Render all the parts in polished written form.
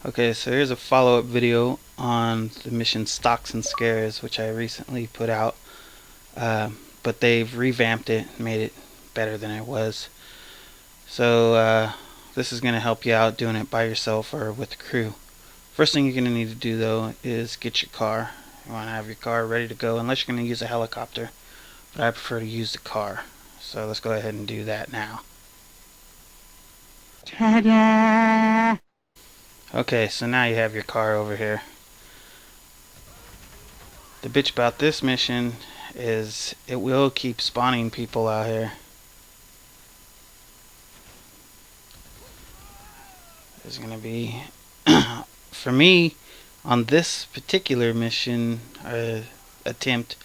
Okay, so here's a follow-up video on the mission Stocks and Scares, which I recently put out. But they've revamped it and made it better than it was. So this is going to help you out doing it by yourself or with the crew. First thing you're going to need to do though is get your car. You want to have your car ready to go unless you're going to use a helicopter. But I prefer to use the car. So let's go ahead and do that now. Ta-da! Okay, so now you have your car over here. The bitch about this mission is it will keep spawning people out here. There's gonna be for me on this particular mission attempt,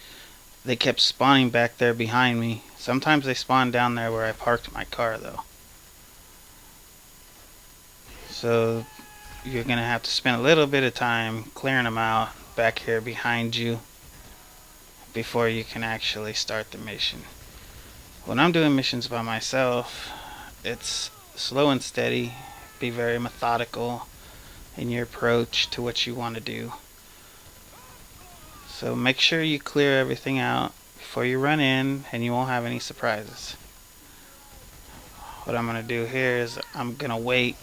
they kept spawning back there behind me. Sometimes they spawn down there where I parked my car though. So you're gonna have to spend a little bit of time clearing them out back here behind you before you can actually start the mission. When I'm doing missions by myself, it's slow and steady. Be very methodical in your approach to what you want to do. So make sure you clear everything out before you run in, and you won't have any surprises. What I'm going to do here is I'm going to wait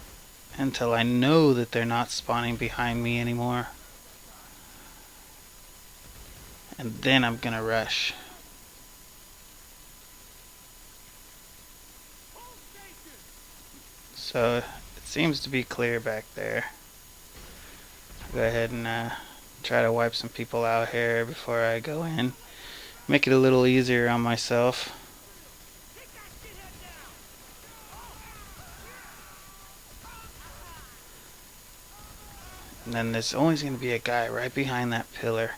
until I know that they're not spawning behind me anymore, and then I'm going to rush. So it seems to be clear back there. Go ahead and try to wipe some people out here before I go in. Make it a little easier on myself. And then there's always going to be a guy right behind that pillar.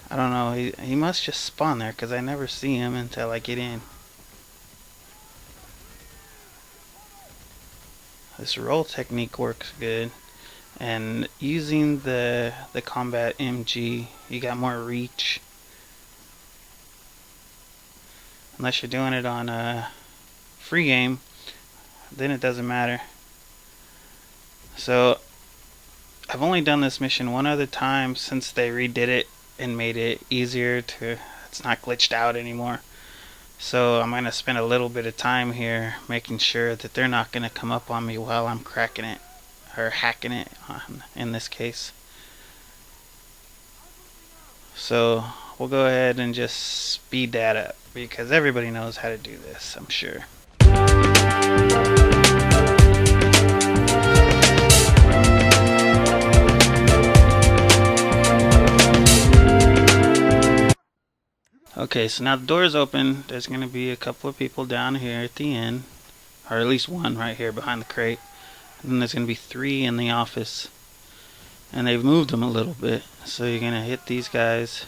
I don't know, he must just spawn there because I never see him until I get in. This roll technique works good, and using the combat MG, you got more reach. Unless you're doing it on a free game, then it doesn't matter. So I've only done this mission one other time since they redid it and made it easier to, it's not glitched out anymore. So I'm going to spend a little bit of time here making sure that they're not going to come up on me while I'm cracking it, or hacking it in this case. So we'll go ahead and just speed that up because everybody knows how to do this, I'm sure. Okay, so now the door is open. There's going to be a couple of people down here at the end, or at least one right here behind the crate. And then there's going to be 3 in the office. And they've moved them a little bit. So you're going to hit these guys.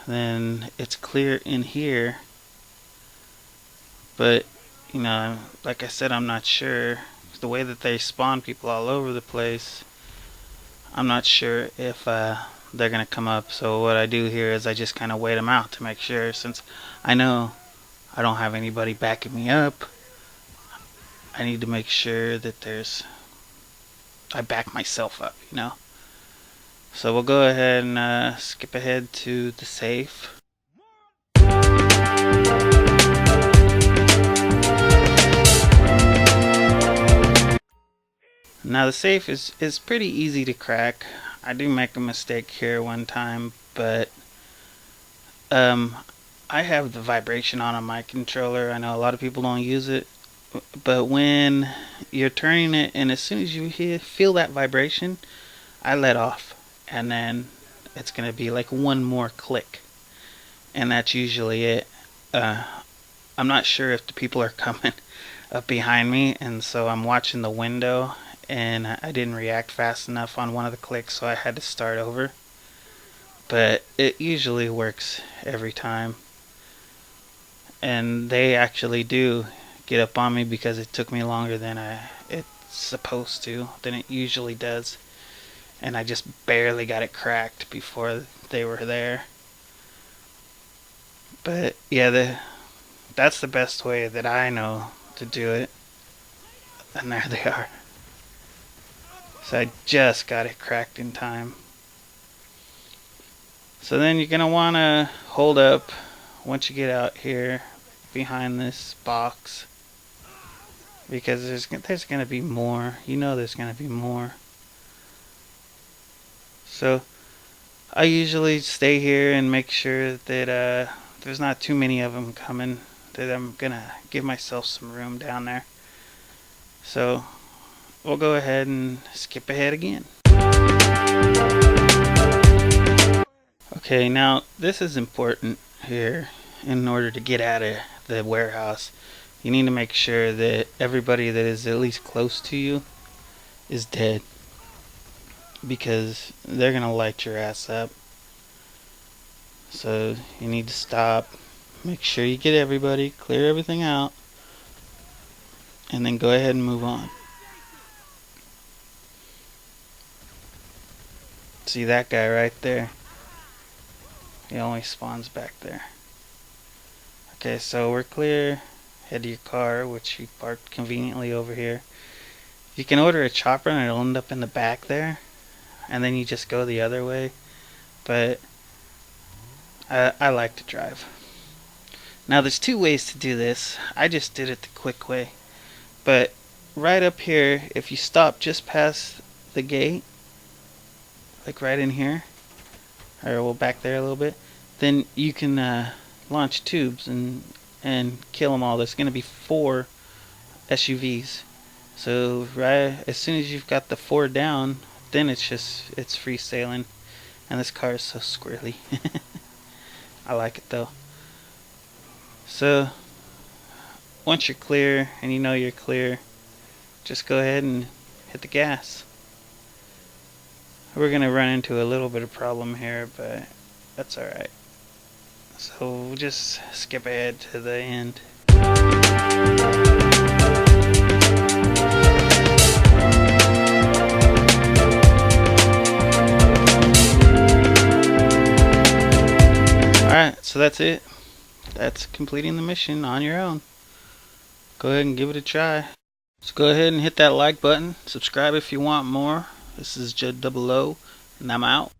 Then it's clear in here. But, you know, like I said, I'm not sure. The way that they spawn people all over the place, I'm not sure if they're gonna come up. So what I do here is I just kind of wait them out to make sure, since I know I don't have anybody backing me up. I need to make sure that I back myself up, you know. So we'll go ahead and skip ahead to the safe. Now the safe is pretty easy to crack. I do make a mistake here one time, but I have the vibration on my controller. I know a lot of people don't use it, but when you're turning it and as soon as you feel that vibration, I let off, and then it's gonna be like one more click, and that's usually it. I'm not sure if the people are coming up behind me, and so I'm watching the window, and I didn't react fast enough on one of the clicks, so I had to start over. But it usually works every time, and they actually do get up on me because it took me longer than it's supposed to, than it usually does, and I just barely got it cracked before they were there. But yeah, that's the best way that I know to do it. And there they are. So I just got it cracked in time. So then you're going to want to hold up once you get out here behind this box, because there's going to be more. You know there's going to be more. So I usually stay here and make sure that there's not too many of them coming, that I'm going to give myself some room down there. So we'll go ahead and skip ahead again. Okay, now this is important here. In order to get out of the warehouse, you need to make sure that everybody that is at least close to you is dead, because they're gonna light your ass up. So you need to stop, make sure you get everybody, clear everything out, and then go ahead and move on. See that guy right there? He only spawns back there. Okay, so we're clear. Head to your car, which you parked conveniently over here. You can order a chopper and it'll end up in the back there, and then you just go the other way. But I like to drive. Now there's two ways to do this. I just did it the quick way. But right up here, if you stop just past the gate, like right in here, or we'll back there a little bit, then you can launch tubes and kill them all. There's going to be 4 SUVs. So right as soon as you've got the 4 down, then it's free sailing. And this car is so squirrely. I like it though. So once you're clear, and you know you're clear, just go ahead and hit the gas. We're gonna run into a little bit of problem here, but that's alright. So we'll just skip ahead to the end. Alright, so that's it. That's completing the mission on your own. Go ahead and give it a try. So go ahead and hit that like button. Subscribe if you want more. This is Judd 00, and I'm out.